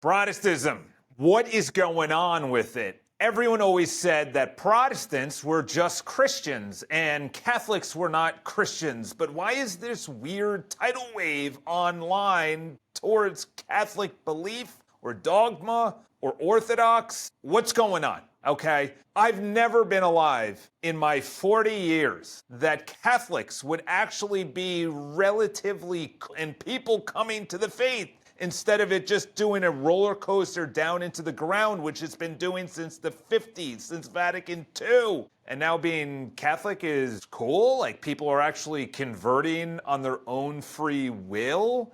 Protestantism. What is going on with it? Everyone always said that Protestants were just Christians and Catholics were not Christians. But why is this weird tidal wave online towards Catholic belief or dogma or Orthodox? What's going on? Okay, I've never been alive in my 40 years that Catholics would actually be relatively, and people coming to the faith, instead of it just doing a roller coaster down into the ground, which it's been doing since the 50s, since Vatican II. And now being Catholic is cool? Like people are actually converting on their own free will?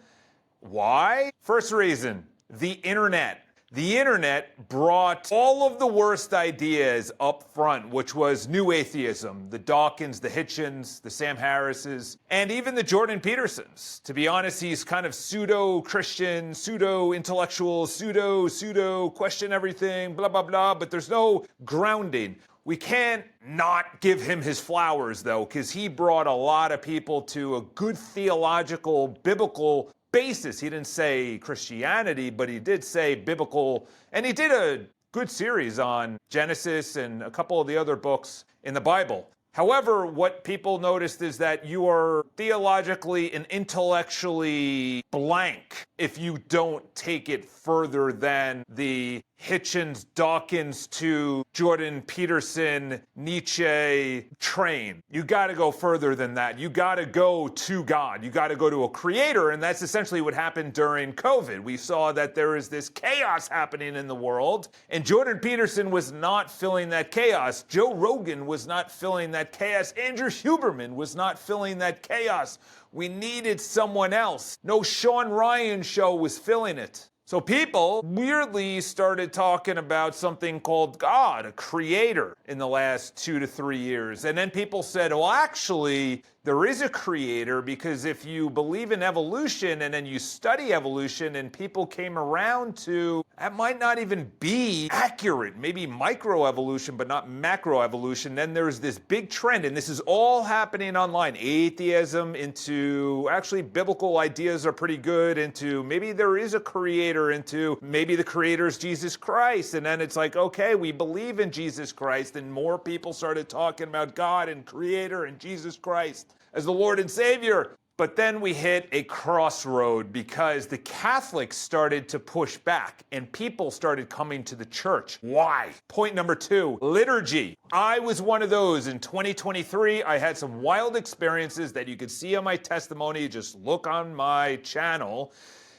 Why? First reason, the internet. The internet brought all of the worst ideas up front, which was new atheism, the Dawkins, the Hitchens, the Sam Harrises, and even the Jordan Petersons. To be honest, he's kind of pseudo-Christian, pseudo-intellectual, pseudo, question everything, blah, blah, blah, but there's no grounding. We can't not give him his flowers, though, because he brought a lot of people to a good theological, biblical basis. He didn't say Christianity, but he did say biblical, and he did a good series on Genesis and a couple of the other books in the Bible. However, what people noticed is that you are theologically and intellectually blank if you don't take it further than the Hitchens, Dawkins to Jordan Peterson, Nietzsche train. You got to go further than that. You got to go to God. You got to go to a creator, and that's essentially what happened during COVID. We saw that there is this chaos happening in the world, and Jordan Peterson was not filling that chaos. Joe Rogan was not filling that chaos. Andrew Huberman was not filling that chaos. We needed someone else. No Sean Ryan show was filling it. So people weirdly started talking about something called God, a creator, in the last 2 to 3 years. And then people said, well, actually, there is a creator, because if you believe in evolution and then you study evolution, and people came around to, that might not even be accurate, maybe microevolution, but not macroevolution. Then there's this big trend, and this is all happening online. Atheism into, actually biblical ideas are pretty good, into maybe there is a creator, into maybe the creator is Jesus Christ. And then it's like, okay, we believe in Jesus Christ, and more people started talking about God and creator and Jesus Christ as the Lord and Savior. But then we hit a crossroad because the Catholics started to push back and people started coming to the church. Why? Point number 2, liturgy. I was one of those. In 2023, I had some wild experiences that you could see on my testimony. Just look on my channel.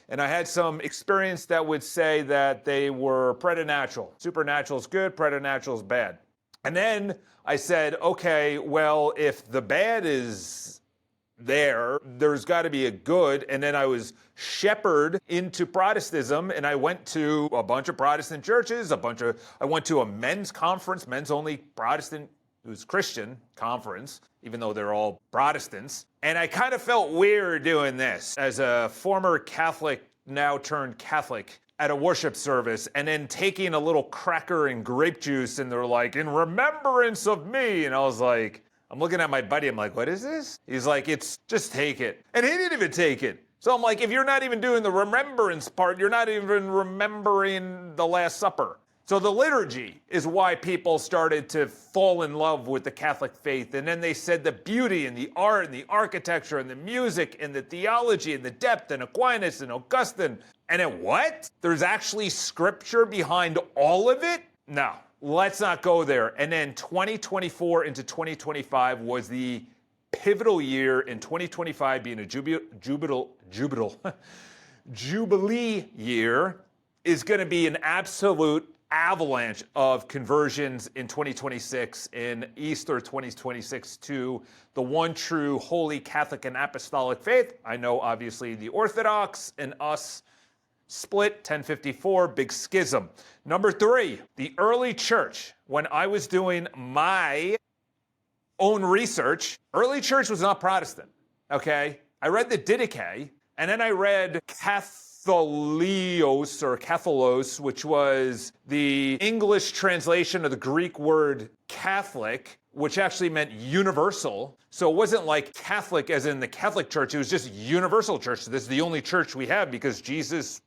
And I had some experience that would say that they were preternatural. Supernatural is good, preternatural is bad. And then I said, okay, well, if the bad is there's got to be a good. And then I was shepherded into Protestantism, and I went to a bunch of Protestant churches, I went to a men's conference, men's only Protestant, it was Christian conference, even though they're all Protestants. And I kind of felt weird doing this as a former Catholic, now turned Catholic, at a worship service, and then taking a little cracker and grape juice, and they're like, in remembrance of me. And I was like, I'm looking at my buddy, I'm like, what is this? He's like, it's just take it. And he didn't even take it. So I'm like, if you're not even doing the remembrance part, you're not even remembering the Last Supper. So the liturgy is why people started to fall in love with the Catholic faith. And then they said the beauty and the art and the architecture and the music and the theology and the depth and Aquinas and Augustine. And then what? There's actually scripture behind all of it? No, let's not go there. And then 2024 into 2025 was the pivotal year, in 2025 being a Jubilee year, is going to be an absolute avalanche of conversions in 2026, in Easter 2026, to the one true holy Catholic and Apostolic faith. I know obviously the Orthodox and us split, 1054, big schism. Number 3, the early church. When I was doing my own research, early church was not Protestant, okay? I read the Didache, and then I read Catholicos, or Catholos, which was the English translation of the Greek word Catholic, which actually meant universal. So it wasn't like Catholic as in the Catholic Church, it was just universal church. This is the only church we have because Jesus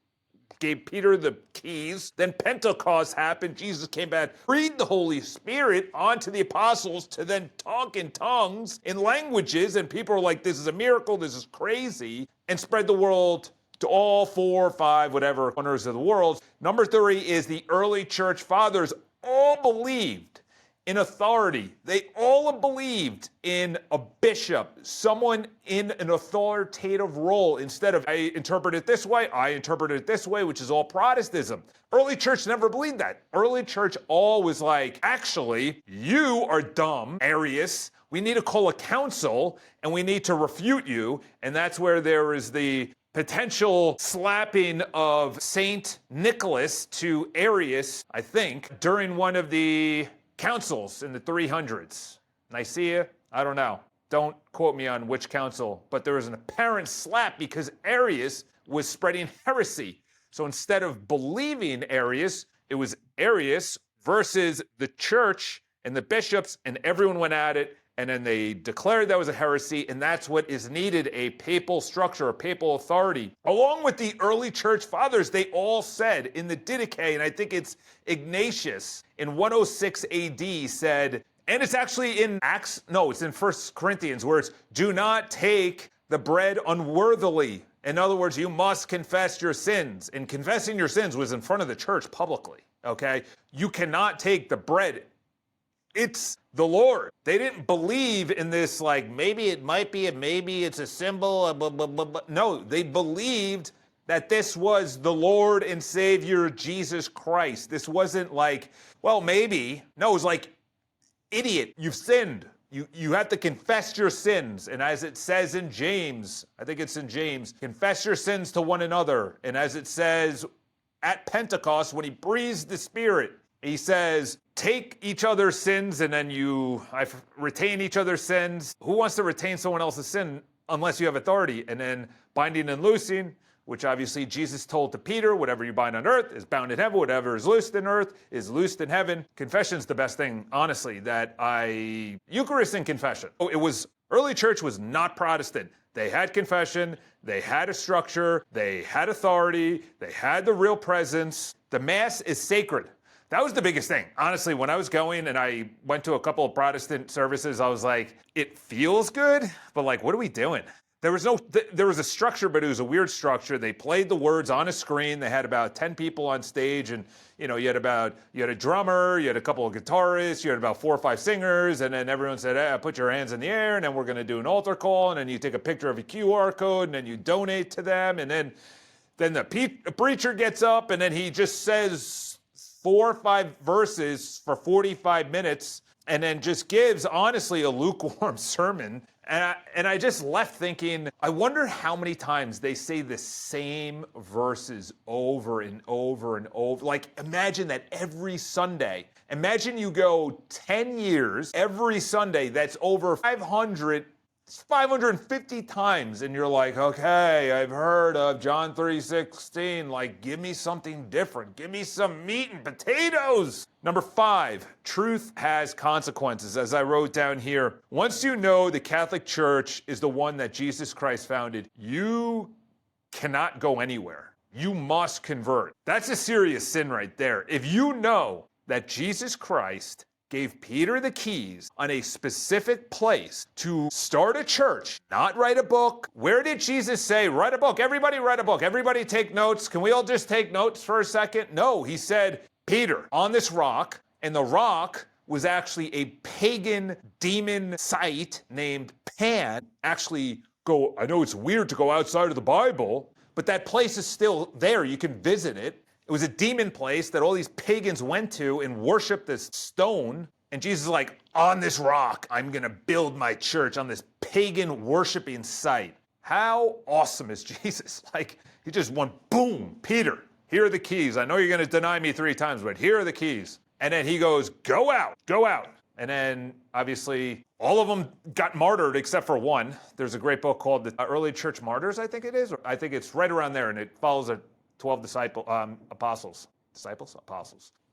gave Peter the key keys. Then Pentecost happened. Jesus came back, breathed the Holy Spirit onto the apostles to then talk in tongues, in languages, and people are like, this is a miracle, this is crazy, and spread the world to all 4 or 5, whatever, corners of the world. Number 3 is the early church fathers all believed in authority. They all believed in a bishop, someone in an authoritative role. Instead of, I interpret it this way, I interpret it this way, which is all Protestantism. Early church never believed that. Early church all was like, actually, you are dumb, Arius. We need to call a council, and we need to refute you. And that's where there is the potential slapping of Saint Nicholas to Arius, I think, during one of the councils in the 300s. Nicaea? I don't know. Don't quote me on which council, but there was an apparent slap because Arius was spreading heresy. So instead of believing Arius, it was Arius versus the church and the bishops, and everyone went at it, and then they declared that was a heresy, and that's what is needed, a papal structure, a papal authority. Along with the early church fathers, they all said in the Didache, and I think it's Ignatius in 106 AD said, and it's actually in Acts, no, it's in 1 Corinthians, where it's, do not take the bread unworthily. In other words, you must confess your sins. And confessing your sins was in front of the church publicly, okay? You cannot take the bread. It's the Lord. They didn't believe in this, like, maybe it might be, maybe it's a symbol, blah, blah, blah, blah. No, they believed that this was the Lord and Savior, Jesus Christ. This wasn't like, well, maybe. No, it was like, idiot, you've sinned. You have to confess your sins. And as it says in James, I think it's in James, confess your sins to one another. And as it says at Pentecost, when he breathes the Spirit, he says, take each other's sins and then retain each other's sins. Who wants to retain someone else's sin unless you have authority? And then binding and loosing, which obviously Jesus told to Peter, whatever you bind on earth is bound in heaven, whatever is loosed in earth is loosed in heaven. Confession's the best thing, honestly, Eucharist and confession. Early church was not Protestant. They had confession, they had a structure, they had authority, they had the real presence. The Mass is sacred. That was the biggest thing. Honestly, when I was going and I went to a couple of Protestant services, I was like, it feels good, but like, what are we doing? There was a structure, but it was a weird structure. They played the words on a screen. They had about 10 people on stage, and you had a drummer, you had a couple of guitarists, you had about 4 or 5 singers, and then everyone said, put your hands in the air, and then we're going to do an altar call, and then you take a picture of a QR code, and then you donate to them, and then the preacher gets up, and then he just says 4 or 5 verses for 45 minutes, and then just gives, honestly, a lukewarm sermon. And I just left thinking, I wonder how many times they say the same verses over and over and over. Like, imagine that every Sunday. Imagine you go 10 years, every Sunday, that's over 550 times, and you're like, okay, I've heard of John 3:16, like, give me something different. Give me some meat and potatoes. Number 5, truth has consequences. As I wrote down here, once you know the Catholic Church is the one that Jesus Christ founded, you cannot go anywhere. You must convert. That's a serious sin right there. If you know that Jesus Christ gave Peter the keys on a specific place to start a church, not write a book. Where did Jesus say, write a book? Everybody write a book. Everybody take notes. Can we all just take notes for a second? No, he said, Peter, on this rock, and the rock was actually a pagan demon site named Pan. I know it's weird to go outside of the Bible, but that place is still there. You can visit it. It was a demon place that all these pagans went to and worshiped this stone. And Jesus is like, on this rock, I'm going to build my church on this pagan worshiping site. How awesome is Jesus? Like, he just went, boom, Peter, here are the keys. I know you're going to deny me 3 times, but here are the keys. And then he goes, go out. And then, obviously, all of them got martyred except for one. There's a great book called The Early Church Martyrs, I think it is. I think it's right around there, and it follows 12 apostles.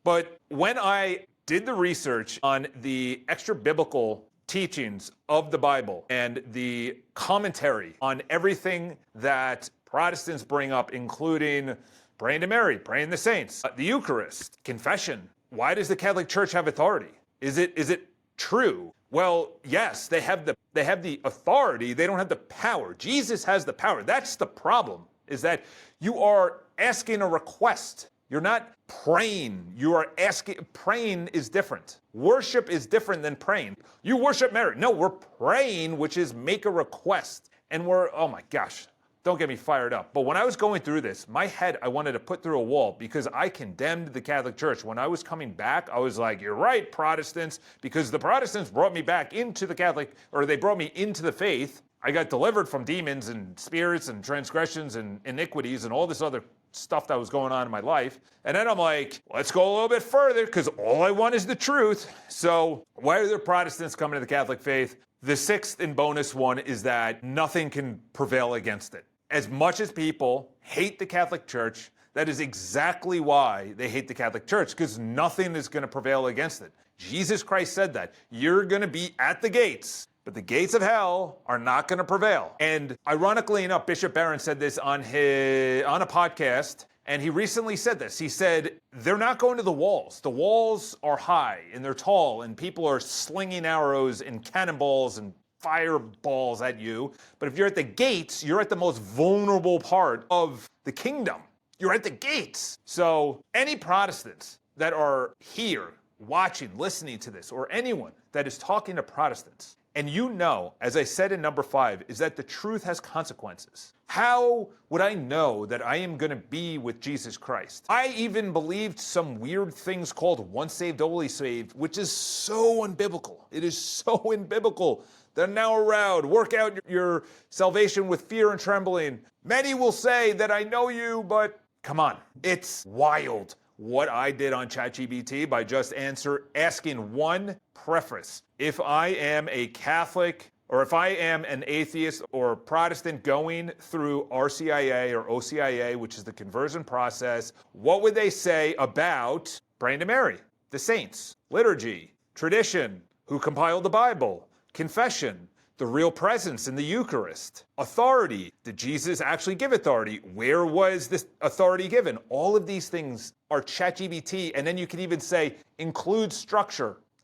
But when I did the research on the extra biblical teachings of the Bible and the commentary on everything that Protestants bring up, including Praying to Mary, praying the saints, the Eucharist, confession. Why does the Catholic Church have authority? Is it true? Well, yes, they have the authority. They don't have the power. Jesus has the power. That's the problem, is that you are asking a request. You're not praying. You are asking. Praying is different. Worship is different than praying. You worship Mary. No, we're praying, which is make a request. And oh my gosh, don't get me fired up. But when I was going through this, my head, I wanted to put through a wall because I condemned the Catholic Church. When I was coming back, I was like, you're right, Protestants, because the Protestants brought me back into the Catholic, or they brought me into the faith. I got delivered from demons and spirits and transgressions and iniquities and all this other stuff that was going on in my life. And then I'm like, let's go a little bit further because all I want is the truth. So why are there Protestants coming to the Catholic faith? The sixth and bonus one is that nothing can prevail against it. As much as people hate the Catholic Church, that is exactly why they hate the Catholic Church, because nothing is going to prevail against it. Jesus Christ said that. You're going to be at the gates, but the gates of hell are not going to prevail. And ironically enough, Bishop Barron said this on a podcast, and he recently said this. He said, they're not going to the walls. The walls are high, and they're tall, and people are slinging arrows and cannonballs and fireballs at you. But if you're at the gates, you're at the most vulnerable part of the kingdom. You're at the gates. So any Protestants that are here watching, listening to this, or anyone that is talking to Protestants, and you know, as I said in number 5, is that the truth has consequences. How would I know that I am going to be with Jesus Christ? I even believed some weird things called once saved, always saved, which is so unbiblical. It is so unbiblical. They're now around. Work out your salvation with fear and trembling. Many will say that I know you, but come on. It's wild what I did on ChatGPT by just asking one preface. If I am a Catholic, or if I am an atheist or Protestant going through RCIA or OCIA, which is the conversion process, what would they say about praying to Mary, the saints, liturgy, tradition, who compiled the Bible, confession, the real presence in the Eucharist, authority? Did Jesus actually give authority? Where was this authority given? All of these things are ChatGPT, and then you can even say include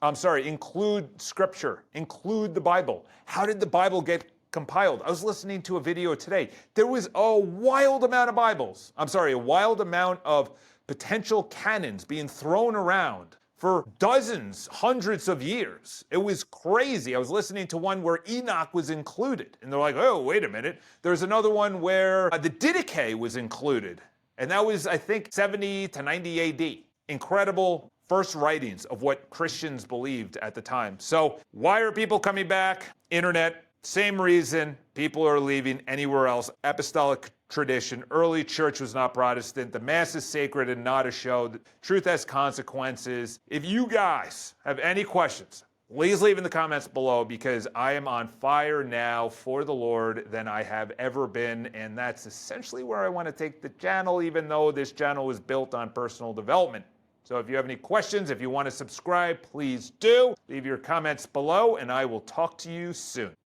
include scripture, include the Bible. How did the Bible get compiled? I was listening to a video today. There was a wild amount of potential canons being thrown around for dozens, hundreds of years. It was crazy. I was listening to one where Enoch was included. And they're like, oh, wait a minute. There's another one where the Didache was included. And that was, I think, 70 to 90 AD. Incredible first writings of what Christians believed at the time. So why are people coming back? Internet, same reason. People are leaving anywhere else. Apostolic tradition. Early church was not Protestant. The Mass is sacred and not a show. The truth has consequences. If you guys have any questions, please leave in the comments below, because I am on fire now for the Lord than I have ever been. And that's essentially where I want to take the channel, even though this channel was built on personal development. So if you have any questions, if you want to subscribe, please do. Leave your comments below, and I will talk to you soon.